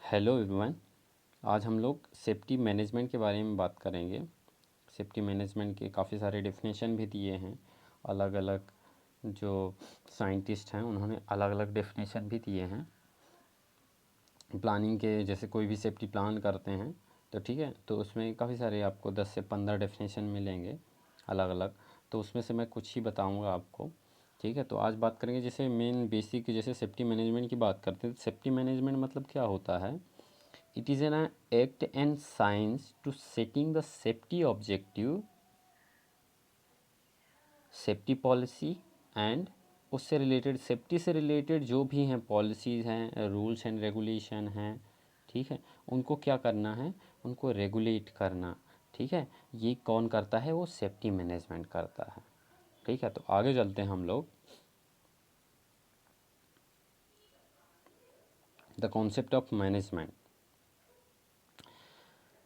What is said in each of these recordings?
Hello everyone. आज हम लोग सेफ्टी मैनेजमेंट के बारे में बात करेंगे। सेफ्टी मैनेजमेंट के काफ़ी सारे डेफिनेशन भी दिए हैं। अलग अलग जो साइंटिस्ट हैं उन्होंने अलग अलग डेफिनेशन भी दिए हैं प्लानिंग के। जैसे कोई भी सेफ्टी प्लान करते हैं तो ठीक है, तो उसमें काफ़ी सारे आपको 10 से 15 डेफिनेशन मिलेंगे अलग अलग। तो उसमें से मैं कुछ ही बताऊंगा आपको। ठीक है, तो आज बात करेंगे जैसे मेन बेसिक, जैसे सेफ्टी मैनेजमेंट की बात करते हैं तो सेफ्टी मैनेजमेंट मतलब क्या होता है। It is an act and science to setting the safety objective, safety policy and उससे रिलेटेड, सेफ्टी से रिलेटेड जो भी हैं पॉलिसीज़ हैं, रूल्स एंड रेगुलेशन हैं, ठीक है, उनको क्या करना है, उनको रेगुलेट करना। ठीक है, ये कौन करता है, वो सेफ्टी मैनेजमेंट करता है। ठीक है, तो आगे चलते हैं हम लोग। The concept of management.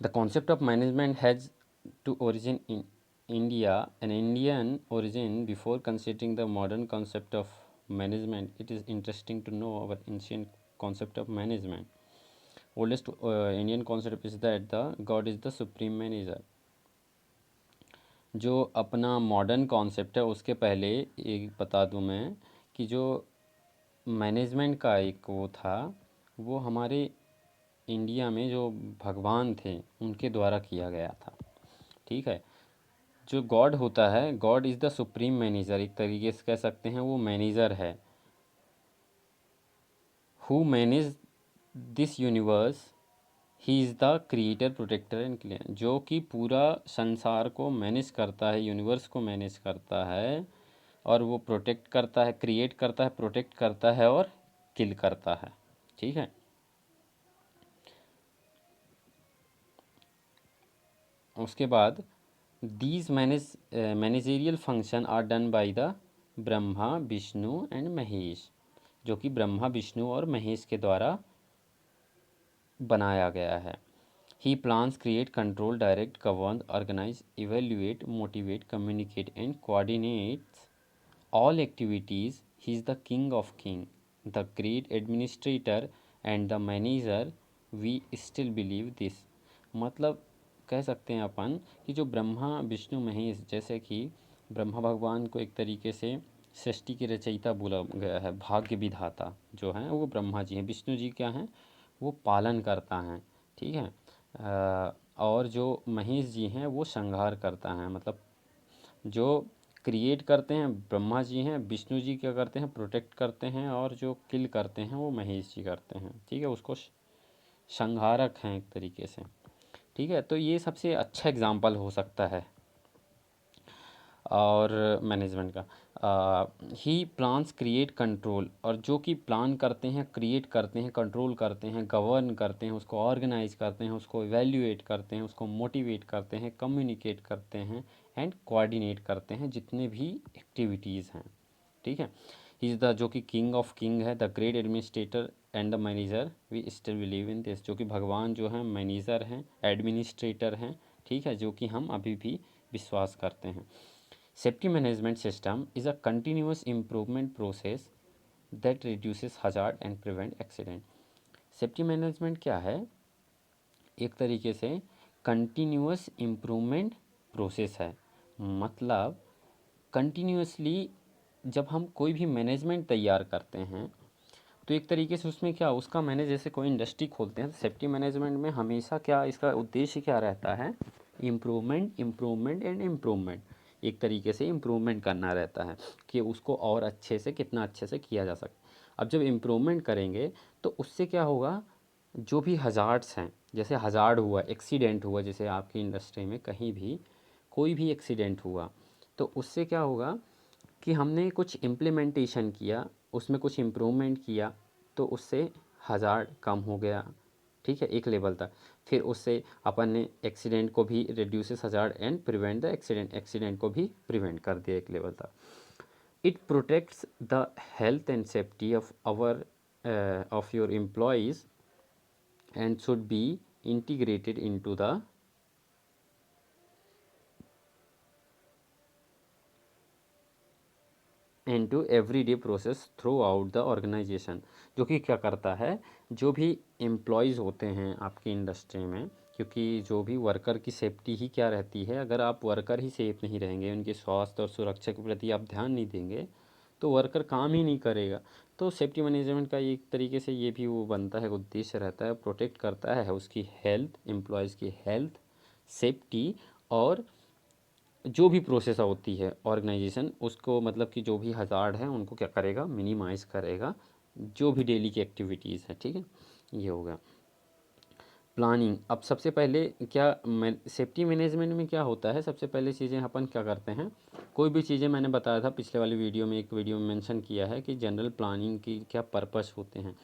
The concept of management has to origin in India, an Indian origin. Before considering the modern concept of management, it is interesting to know our ancient concept of management. Oldest Indian concept is that the God is the supreme manager. जो अपना modern concept है उसके पहले एक बता दूं मैं कि जो मैनेजमेंट का एक वो था, वो हमारे इंडिया में जो भगवान थे उनके द्वारा किया गया था। ठीक है, जो गॉड होता है, god is the supreme manager, एक तरीके से कह सकते हैं वो मैनेजर है। Who manage this universe, he is the creator, protector and clear, जो कि पूरा संसार को मैनेज करता है, यूनिवर्स को मैनेज करता है, और वो प्रोटेक्ट करता है, क्रिएट करता है, प्रोटेक्ट करता है और किल करता है। ठीक है, उसके बाद these managerial function are done by the Brahma, Vishnu and Mahesh, जो कि ब्रह्मा, विष्णु और महेश के द्वारा बनाया गया है। He plans, create, control, direct, govern, organise, evaluate, motivate, communicate and coordinates all activities. He is the king of king, the great administrator and the manager. We still believe this. मतलब कह सकते हैं अपन कि जो ब्रह्मा, विष्णु, महेश, जैसे कि ब्रह्मा भगवान को एक तरीके से सृष्टि की रचयिता बोला गया है, भाग्य विधाता जो हैं वो ब्रह्मा जी हैं। विष्णु जी क्या हैं, वो पालन करता हैं। ठीक है, और जो महेश जी हैं वो संहार करता हैं, मतलब जो क्रिएट करते हैं ब्रह्मा जी हैं, विष्णु जी क्या करते हैं, प्रोटेक्ट करते हैं, और जो किल करते हैं वो महेश जी करते हैं। ठीक है, उसको संहारक हैं एक तरीके से। ठीक है, तो ये सबसे अच्छा एग्जाम्पल हो सकता है और मैनेजमेंट का। ही प्लान्स, क्रिएट, कंट्रोल, और जो कि प्लान करते हैं, क्रिएट करते हैं, कंट्रोल करते हैं, गवर्न करते हैं, उसको ऑर्गेनाइज करते हैं, उसको इवेल्युएट करते हैं, उसको मोटिवेट करते हैं, कम्युनिकेट करते हैं एंड कोऑर्डिनेट करते हैं जितने भी एक्टिविटीज़ हैं। ठीक है, ही इज़ द, जो कि किंग ऑफ किंग है, the great administrator and the manager. We still believe in this, जो कि भगवान जो हैं मैनेजर हैं, एडमिनिस्ट्रेटर हैं। ठीक है, जो कि हम अभी भी विश्वास करते हैं। Safety management system is a continuous improvement process that reduces hazard and prevent accident. Safety management क्या है, एक तरीके से कंटिन्यूस इम्प्रूवमेंट प्रोसेस है। मतलब कंटिन्यूसली जब हम कोई भी मैनेजमेंट तैयार करते हैं तो एक तरीके से उसमें क्या, उसका मैंने जैसे कोई इंडस्ट्री खोलते हैं, सेफ्टी मैनेजमेंट में हमेशा क्या, इसका उद्देश्य क्या रहता है, इम्प्रूवमेंट, इम्प्रूवमेंट एंड इम्प्रूवमेंट। एक तरीके से इम्प्रूवमेंट करना रहता है कि उसको और अच्छे से, कितना अच्छे से किया जा सके। अब जब इम्प्रूवमेंट करेंगे तो उससे क्या होगा, जो भी हज़ार्ड्स हैं, जैसे हज़ार्ड हुआ, एक्सीडेंट हुआ, जैसे आपकी इंडस्ट्री में कहीं भी कोई भी एक्सीडेंट हुआ तो उससे क्या होगा कि हमने कुछ इम्प्लीमेंटेशन किया, उसमें कुछ इम्प्रूवमेंट किया, तो उससे हज़ार्ड कम हो गया। ठीक है, एक लेवल तक। फिर उससे अपन ने एक्सीडेंट को भी reduces hazard and prevent the accident, accident को भी प्रिवेंट कर दिया एक लेवल तक। It protects the health and safety of our of your employees and should be integrated into the into everyday process throughout the organisation, जो कि क्या करता है, जो भी एम्प्लॉयज़ होते हैं आपकी इंडस्ट्री में, क्योंकि जो भी वर्कर की सेफ्टी ही क्या रहती है, अगर आप वर्कर ही सेफ नहीं रहेंगे, उनके स्वास्थ्य और सुरक्षा के प्रति आप ध्यान नहीं देंगे, तो वर्कर काम ही नहीं करेगा। तो सेफ्टी मैनेजमेंट का एक तरीके से ये भी वो बनता है, उद्देश्य रहता है, प्रोटेक्ट करता है उसकी हेल्थ, एम्प्लॉयज़ की हेल्थ, सेफ्टी, और जो भी प्रोसेस होती है ऑर्गेनाइजेशन उसको, मतलब कि जो भी हज़ार्ड है उनको क्या करेगा, मिनिमाइज़ करेगा, जो भी डेली की एक्टिविटीज़ है। ठीक है, ये होगा प्लानिंग। अब सबसे पहले क्या सेफ्टी मैनेजमेंट में क्या होता है, सबसे पहले चीज़ें अपन क्या करते हैं, कोई भी चीज़ें मैंने बताया था पिछले वाली वीडियो में, एक वीडियो में मेंशन किया है कि जनरल प्लानिंग की क्या पर्पस होते हैं।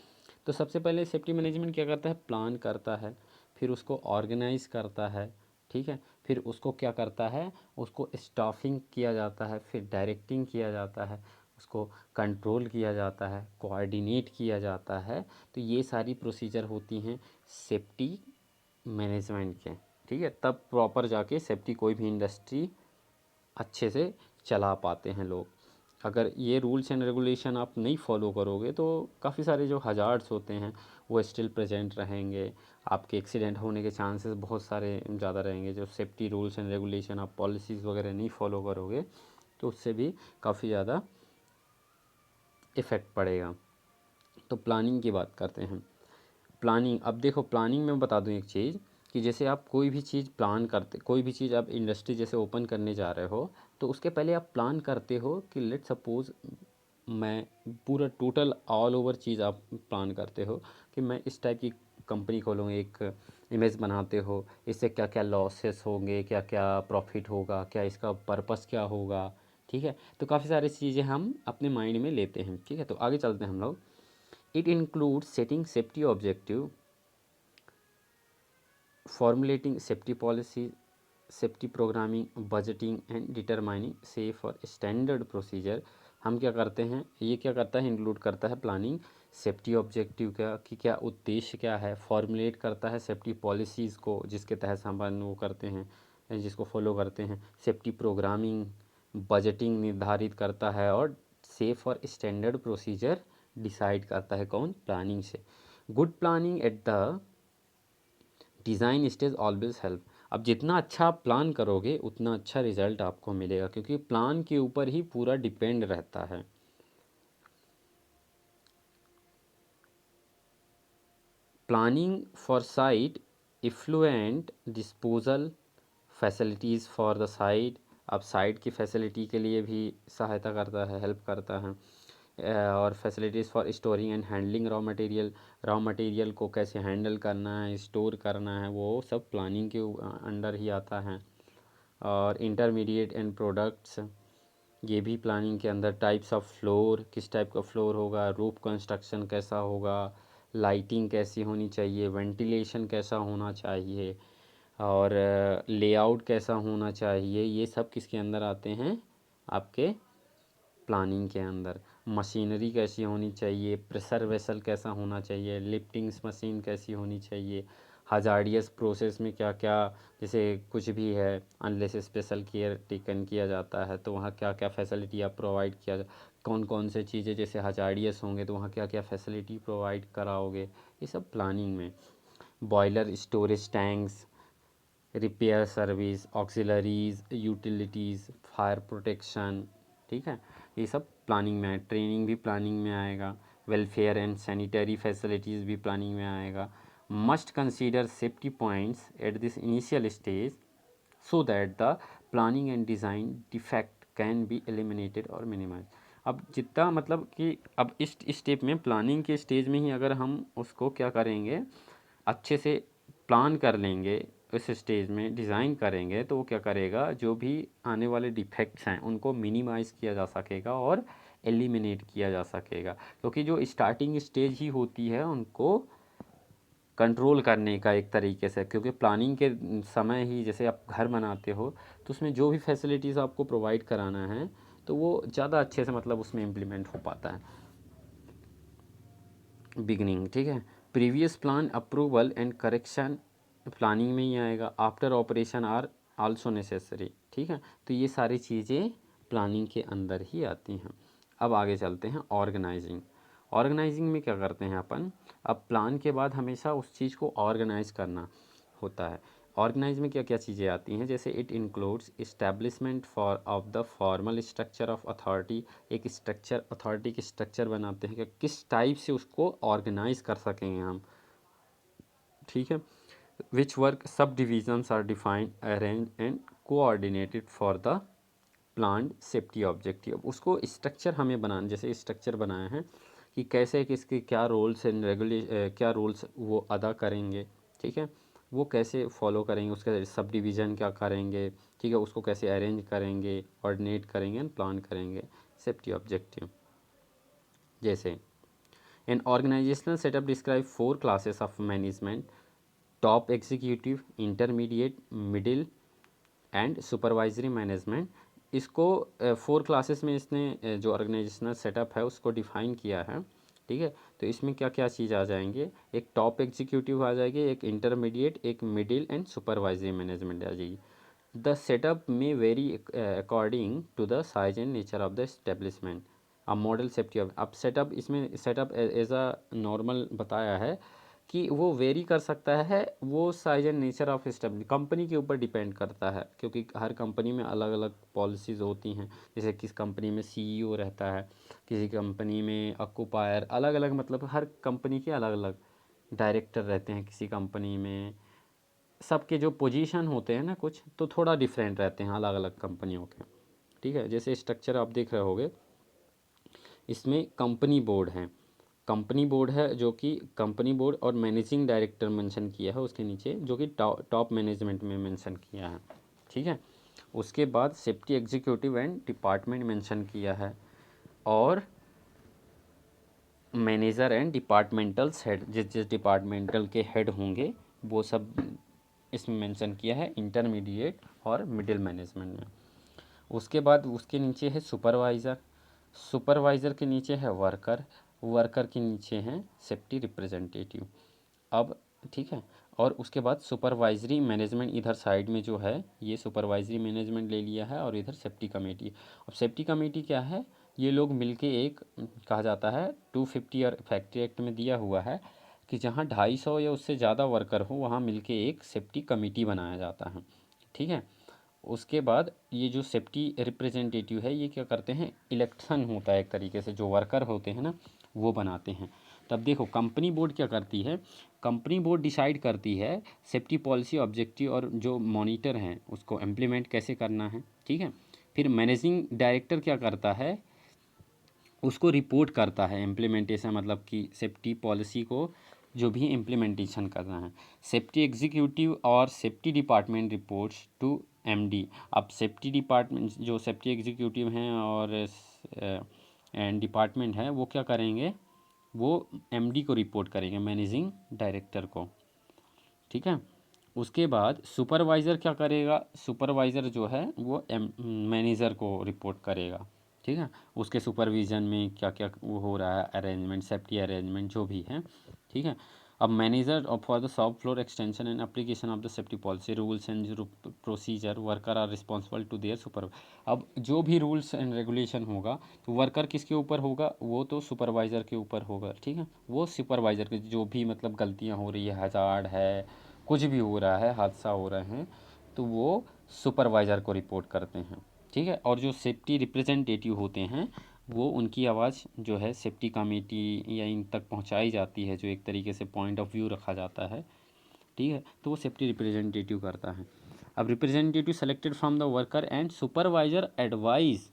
तो सबसे पहले सेफ्टी मैनेजमेंट क्या करता है, प्लान करता है, फिर उसको ऑर्गेनाइज़ करता है। ठीक है, फिर उसको क्या करता है, उसको स्टाफिंग किया जाता है, फिर डायरेक्टिंग किया जाता है, उसको कंट्रोल किया जाता है, कोऑर्डिनेट किया जाता है। तो ये सारी प्रोसीजर होती हैं सेफ्टी मैनेजमेंट के। ठीक है, तब प्रॉपर जाके सेफ्टी कोई भी इंडस्ट्री अच्छे से चला पाते हैं लोग। अगर ये रूल्स एंड रेगुलेशन आप नहीं फॉलो करोगे तो काफ़ी सारे जो हजार्ड्स होते हैं वो स्टिल प्रेजेंट रहेंगे, आपके एक्सीडेंट होने के चांसेस बहुत सारे ज़्यादा रहेंगे। जो सेफ्टी रूल्स एंड रेगुलेशन आप पॉलिसीज़ वगैरह नहीं फॉलो करोगे तो उससे भी काफ़ी ज़्यादा इफ़ेक्ट पड़ेगा। तो प्लानिंग की बात करते हैं। प्लानिंग, अब देखो प्लानिंग में बता दूं एक चीज़, कि जैसे आप कोई भी चीज़ प्लान करते, कोई भी चीज़ आप इंडस्ट्री जैसे ओपन करने जा रहे हो, तो उसके पहले आप प्लान करते हो कि लेट सपोज़ मैं पूरा टोटल ऑल ओवर चीज़ आप प्लान करते हो कि मैं इस टाइप की कंपनी खोलूँगा, एक इमेज बनाते हो, इससे क्या क्या लॉसेस होंगे, क्या क्या प्रॉफिट होगा, क्या इसका पर्पस क्या होगा। ठीक है, तो काफ़ी सारी चीज़ें हम अपने माइंड में लेते हैं। ठीक है, तो आगे चलते हैं हम लोग। It includes setting safety objective, formulating safety policies, safety programming, budgeting and determining safe और standard procedure। हम क्या करते हैं, ये क्या करता है, इंक्लूड करता है प्लानिंग सेफ्टी ऑब्जेक्टिव का, कि क्या उद्देश्य क्या है, फॉर्मुलेट करता है सेफ्टी पॉलिसीज़ को जिसके तहत हम वो करते हैं, जिसको फॉलो करते हैं, सेफ्टी प्रोग्रामिंग, बजटिंग निर्धारित करता है, और सेफ और स्टैंडर्ड प्रोसीजर डिसाइड करता है कौन, प्लानिंग से। Good planning at the design stage always help. अब जितना अच्छा आप प्लान करोगे उतना अच्छा रिजल्ट आपको मिलेगा, क्योंकि प्लान के ऊपर ही पूरा डिपेंड रहता है। Planning for site effluent disposal facilities for the site. अब साइट की फैसिलिटी के लिए भी सहायता करता है, हेल्प करता है। और facilities for storing and handling raw material को कैसे हैंडल करना है, स्टोर करना है, वो सब प्लानिंग के अंडर ही आता है। और इंटरमीडिएट एंड प्रोडक्ट्स, ये भी प्लानिंग के अंदर। टाइप्स ऑफ फ्लोर, किस टाइप का फ्लोर होगा, रूफ कंस्ट्रक्शन कैसा होगा, लाइटिंग कैसी होनी चाहिए, वेंटिलेशन कैसा होना चाहिए, और लेआउट कैसा होना चाहिए, ये सब किसके अंदर आते हैं, आपके प्लानिंग के अंदर। मशीनरी कैसी होनी चाहिए, प्रेशर वेसल कैसा होना चाहिए, लिफ्टिंग्स मशीन कैसी होनी चाहिए, हजार्डियस प्रोसेस में क्या क्या, जैसे कुछ भी है अनलेस स्पेशल केयर टेकन किया जाता है तो वहाँ क्या क्या फैसिलिटी आप प्रोवाइड किया, कौन कौन से चीज़ें जैसे हजार्डियस होंगे तो वहाँ क्या क्या फैसिलिटी प्रोवाइड कराओगे, ये सब प्लानिंग में। Boiler, storage tanks, repair service, auxiliaries, utilities, fire protection. ठीक है, ये सब प्लानिंग में है। ट्रेनिंग भी प्लानिंग में आएगा। वेलफेयर एंड सैनिटरी फैसिलिटीज़ भी प्लानिंग में आएगा। Must consider safety points at this initial stage so that the planning and design defect can be eliminated और मिनिमाइज। अब जितना मतलब कि अब इस स्टेप में, प्लानिंग के स्टेज में ही अगर हम उसको क्या करेंगे, अच्छे से प्लान कर लेंगे, उस स्टेज में डिज़ाइन करेंगे, तो वो क्या करेगा, जो भी आने वाले डिफेक्ट्स हैं उनको मिनिमाइज़ किया जा सकेगा और एलिमिनेट किया जा सकेगा। क्योंकि जो स्टार्टिंग स्टेज ही होती है उनको कंट्रोल करने का एक तरीके से, क्योंकि प्लानिंग के समय ही जैसे आप घर बनाते हो तो उसमें जो भी फैसिलिटीज़ आपको प्रोवाइड कराना है तो वो ज़्यादा अच्छे से मतलब उसमें इम्प्लीमेंट हो पाता है। बिगनिंग, ठीक है, previous plan approval and correction planning में ही आएगा। After operation are also necessary. ठीक है, तो ये सारी चीज़ें प्लानिंग के अंदर ही आती हैं। अब आगे चलते हैं ऑर्गेनाइजिंग। ऑर्गेनाइजिंग में क्या करते हैं अपन, अब प्लान के बाद हमेशा उस चीज़ को ऑर्गेनाइज करना होता है। ऑर्गेनाइज में क्या क्या चीज़ें आती हैं, जैसे it includes establishment for of the formal structure of authority. एक स्ट्रक्चर, अथॉरिटी की स्ट्रक्चर बनाते हैं कि किस टाइप से उसको ऑर्गेनाइज कर सकेंगे हम, ठीक है। Which work sub divisions are defined, arrange and coordinated for the plan safety objective. उसको स्ट्रक्चर हमें बनाना, जैसे स्ट्रक्चर बनाए हैं कि कैसे किसके क्या रोल्स एंड क्या रोल्स वो अदा करेंगे, ठीक है, वो कैसे फॉलो करेंगे, उसका सब डिवीज़न क्या करेंगे, ठीक है, उसको कैसे अरेंज करेंगे, कोऑर्डिनेट करेंगे एंड प्लान करेंगे सेफ्टी ऑब्जेक्टिव। जैसे an organisational setup describe 4 classes of management, top executive, intermediate, middle and supervisory management. इसको 4 क्लासेस में इसने जो ऑर्गेनाइजेशनल सेटअप है उसको डिफाइन किया है, ठीक है। तो इसमें क्या क्या चीज़ आ जाएंगे, एक टॉप एग्जीक्यूटिव आ जाएगी, एक इंटरमीडिएट, एक मिडिल एंड सुपरवाइजरी मैनेजमेंट आ जाएगी। द सेटअप में vary according to the size and nature of the establishment. अब मॉडल सेफ्टी ऑफ, अब सेटअप, इसमें सेटअप एज अ नॉर्मल बताया है कि वो वेरी कर सकता है, वो size and nature of establish company के ऊपर डिपेंड करता है, क्योंकि हर कंपनी में अलग अलग पॉलिसीज़ होती हैं। जैसे किस कंपनी में सीईओ रहता है, किसी कंपनी में ऑक्यूपायर, अलग अलग, मतलब हर कंपनी के अलग अलग डायरेक्टर रहते हैं किसी कंपनी में। सबके जो पोजीशन होते हैं ना कुछ तो थोड़ा डिफरेंट रहते हैं अलग अलग कंपनियों के, ठीक है। जैसे स्ट्रक्चर आप देख रहे होगे, इसमें कंपनी बोर्ड है, कंपनी बोर्ड है जो कि कंपनी बोर्ड और मैनेजिंग डायरेक्टर मेंशन किया है उसके नीचे, जो कि टॉप मैनेजमेंट में मेंशन किया है, ठीक है। उसके बाद safety executive and department mention किया है, और मैनेजर एंड डिपार्टमेंटल्स हेड, जिस जिस डिपार्टमेंटल के हेड होंगे वो सब इसमें मेंशन किया है इंटरमीडिएट और मिडिल मैनेजमेंट में। उसके बाद उसके नीचे है सुपरवाइज़र, सुपरवाइज़र के नीचे है वर्कर, वर्कर के नीचे हैं सेफ्टी रिप्रेजेंटेटिव। अब ठीक है, और उसके बाद सुपरवाइजरी मैनेजमेंट इधर साइड में जो है, ये सुपरवाइजरी मैनेजमेंट ले लिया है, और इधर सेफ्टी कमेटी। अब सेफ्टी कमेटी क्या है, ये लोग मिलके एक, कहा जाता है 250 और फैक्ट्री एक्ट में दिया हुआ है कि जहाँ 250 या उससे ज़्यादा वर्कर हो वहाँ मिलके एक सेफ्टी कमेटी बनाया जाता है, ठीक है। उसके बाद ये जो सेफ्टी रिप्रेजेंटेटिव है ये क्या करते हैं, इलेक्शन होता है एक तरीके से, जो वर्कर होते हैं ना वो बनाते हैं। तब देखो कंपनी बोर्ड क्या करती है, कंपनी बोर्ड डिसाइड करती है सेफ्टी पॉलिसी ऑब्जेक्टिव, और जो मॉनिटर हैं उसको इम्प्लीमेंट कैसे करना है, ठीक है। फिर मैनेजिंग डायरेक्टर क्या करता है, उसको रिपोर्ट करता है इम्प्लीमेंटेशन, मतलब कि सेफ्टी पॉलिसी को जो भी इम्प्लीमेंटेशन करना है। सेफ्टी एग्जीक्यूटिव और safety department reports to MD. अब सेफ्टी डिपार्टमेंट, जो सेफ्टी एग्जीक्यूटिव हैं और एंड डिपार्टमेंट है, वो क्या करेंगे, वो एमडी को रिपोर्ट करेंगे, मैनेजिंग डायरेक्टर को, ठीक है। उसके बाद सुपरवाइज़र क्या करेगा, सुपरवाइज़र जो है वो मैनेजर को रिपोर्ट करेगा, ठीक है। उसके सुपरविज़न में क्या क्या वो हो रहा है, अरेंजमेंट, सेफ्टी अरेंजमेंट जो भी है, ठीक है। अब मैनेजर और for the shop floor extension and application of the safety policy rules and procedure, worker are responsible to their super. अब जो भी रूल्स एंड रेगुलेशन होगा तो वर्कर किसके ऊपर होगा, वो तो सुपरवाइज़र के ऊपर होगा, ठीक है। वो सुपरवाइज़र के जो भी मतलब गलतियाँ हो रही है, हजार्ड है, कुछ भी हो रहा है, हादसा हो रहे हैं, तो वो सुपरवाइज़र को रिपोर्ट करते हैं, ठीक है। और जो सेफ्टी रिप्रेजेंटेटिव होते हैं वो उनकी आवाज़ जो है सेफ्टी कमेटी या इन तक पहुंचाई जाती है, जो एक तरीके से पॉइंट ऑफ व्यू रखा जाता है, ठीक है। तो वो सेफ्टी रिप्रेजेंटेटिव करता है। अब representative selected from the worker and supervisor advise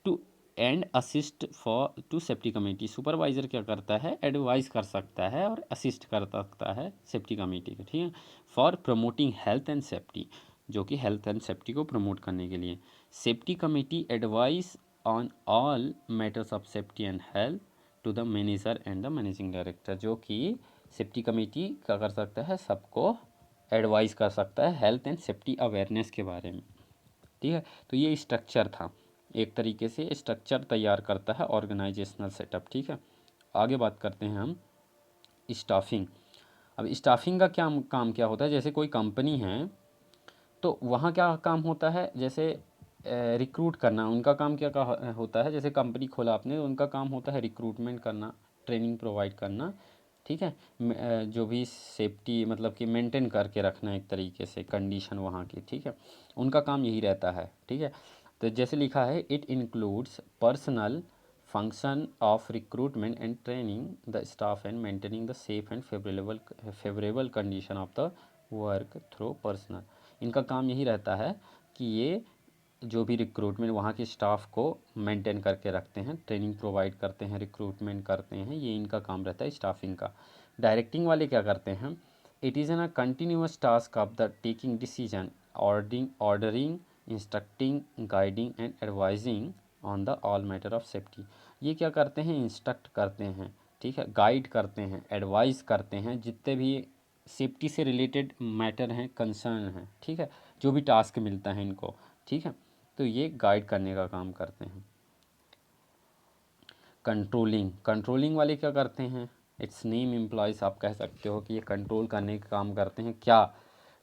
to and assist for to safety committee. Supervisor क्या करता है, एडवाइस कर सकता है और असिस्ट कर सकता है सेफ्टी कमेटी को, ठीक है। For promoting health and safety, जो कि हेल्थ एंड सेफ्टी को प्रमोट करने के लिए। Safety committee advice on all matters of safety and health to the manager and the managing director, जो कि सेफ्टी कमेटी क्या कर सकता है, सबको एडवाइस कर सकता है हेल्थ एंड सेफ्टी अवेयरनेस के बारे में, ठीक है। तो ये स्ट्रक्चर था, एक तरीके से स्ट्रक्चर तैयार करता है ऑर्गेनाइजेशनल सेटअप, ठीक है। आगे बात करते हैं हम स्टाफिंग। अब स्टाफिंग का क्या काम क्या होता है, जैसे कोई कंपनी है तो वहाँ क्या काम होता है, जैसे रिक्रूट करना, उनका काम क्या होता है, जैसे कंपनी खोला आपने, उनका काम होता है रिक्रूटमेंट करना, ट्रेनिंग प्रोवाइड करना, ठीक है। जो भी सेफ्टी मतलब कि मेंटेन करके रखना एक तरीके से कंडीशन वहाँ की, ठीक है, उनका काम यही रहता है, ठीक है। तो जैसे लिखा है, it includes personal function of recruitment and training the staff and maintaining the safe and favourable condition of the work through personal. इनका काम यही रहता है कि ये जो भी रिक्रूटमेंट वहाँ के स्टाफ को मेंटेन करके रखते हैं, ट्रेनिंग प्रोवाइड करते हैं, रिक्रूटमेंट करते हैं, ये इनका काम रहता है स्टाफिंग का। डायरेक्टिंग वाले क्या करते हैं, it is an a continuous task of the taking decision, ordering, instructing, guiding and advising on the all matter of safety. ये क्या करते हैं, इंस्ट्रक्ट करते हैं, ठीक है, गाइड करते हैं, एडवाइस करते हैं, जितने भी सेफ्टी से रिलेटेड मैटर हैं, कंसर्न हैं, ठीक है, जो भी टास्क मिलता है इनको, ठीक है, तो ये गाइड करने का काम करते हैं। कंट्रोलिंग वाले क्या करते हैं, इट्स नेम इम्प्लॉइज, आप कह सकते हो कि ये कंट्रोल करने का काम करते हैं, क्या,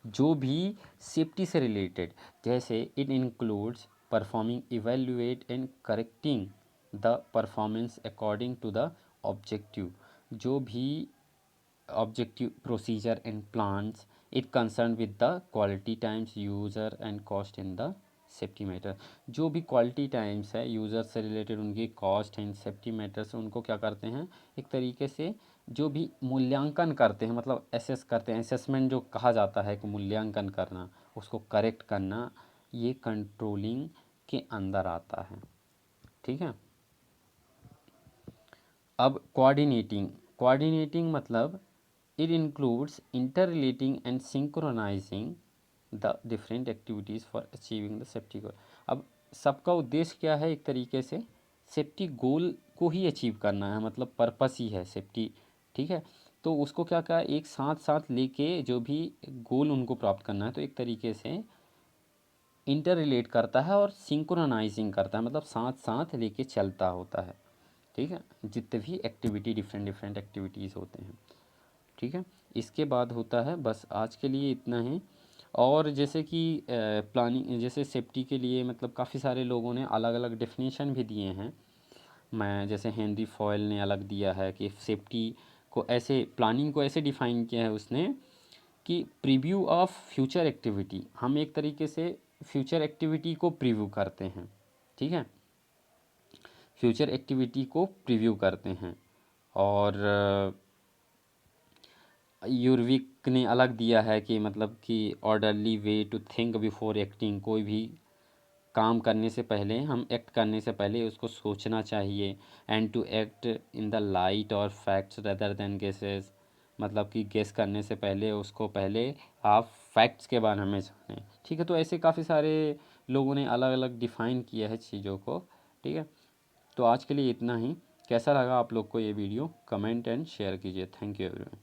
जो भी सेफ्टी से रिलेटेड, जैसे it includes performing evaluate and correcting the performance according to the objective, जो भी objective procedure and plans, it concerned with the quality times, user and cost in the safety matter. जो भी quality times है user से related, उनकी cost and safety matters, उनको क्या करते हैं, एक तरीके से जो भी मूल्यांकन करते हैं, मतलब एसेस करते हैं, असेसमेंट जो कहा जाता है कि मूल्यांकन करना, उसको करेक्ट करना, ये कंट्रोलिंग के अंदर आता है, ठीक है। अब कोऑर्डिनेटिंग मतलब it includes interrelating and synchronizing the different activities for achieving the safety goal। अब सबका उद्देश्य क्या है, एक तरीके से सेफ्टी गोल को ही अचीव करना है, मतलब पर्पस ही है सेफ्टी, ठीक है। तो उसको क्या कहा, एक साथ साथ लेके जो भी गोल उनको प्राप्त करना है, तो एक तरीके से इंटर रिलेट करता है और सिंक्रोनाइजिंग करता है, मतलब साथ साथ लेके चलता होता है, ठीक है, जितने भी एक्टिविटी डिफरेंट एक्टिविटीज़ होते हैं, ठीक है। इसके बाद होता है, बस आज के लिए इतना ही। और जैसे कि प्लानिंग, जैसे सेफ्टी के लिए मतलब काफ़ी सारे लोगों ने अलग अलग डेफिनेशन भी दिए हैं। मैं जैसे हेनरी फॉयल ने अलग दिया है कि सेफ्टी को ऐसे, प्लानिंग को ऐसे डिफ़ाइन किया है उसने कि प्रीव्यू ऑफ फ्यूचर एक्टिविटी, हम एक तरीके से फ्यूचर एक्टिविटी को प्रीव्यू करते हैं, ठीक है, फ्यूचर एक्टिविटी को प्रीव्यू करते हैं। और यूरविक ने अलग दिया है कि मतलब कि orderly way to think before acting, कोई भी काम करने से पहले, हम एक्ट करने से पहले उसको सोचना चाहिए, and to act in the light और फैक्ट्स रेदर देन गेसेस, मतलब कि गेस करने से पहले उसको पहले आप फैक्ट्स के बारे में जानें, ठीक है। तो ऐसे काफ़ी सारे लोगों ने अलग अलग डिफ़ाइन किया है चीज़ों को, ठीक है। तो आज के लिए इतना ही। कैसा लगा आप लोग को ये वीडियो, कमेंट एंड शेयर कीजिए। Thank you everyone.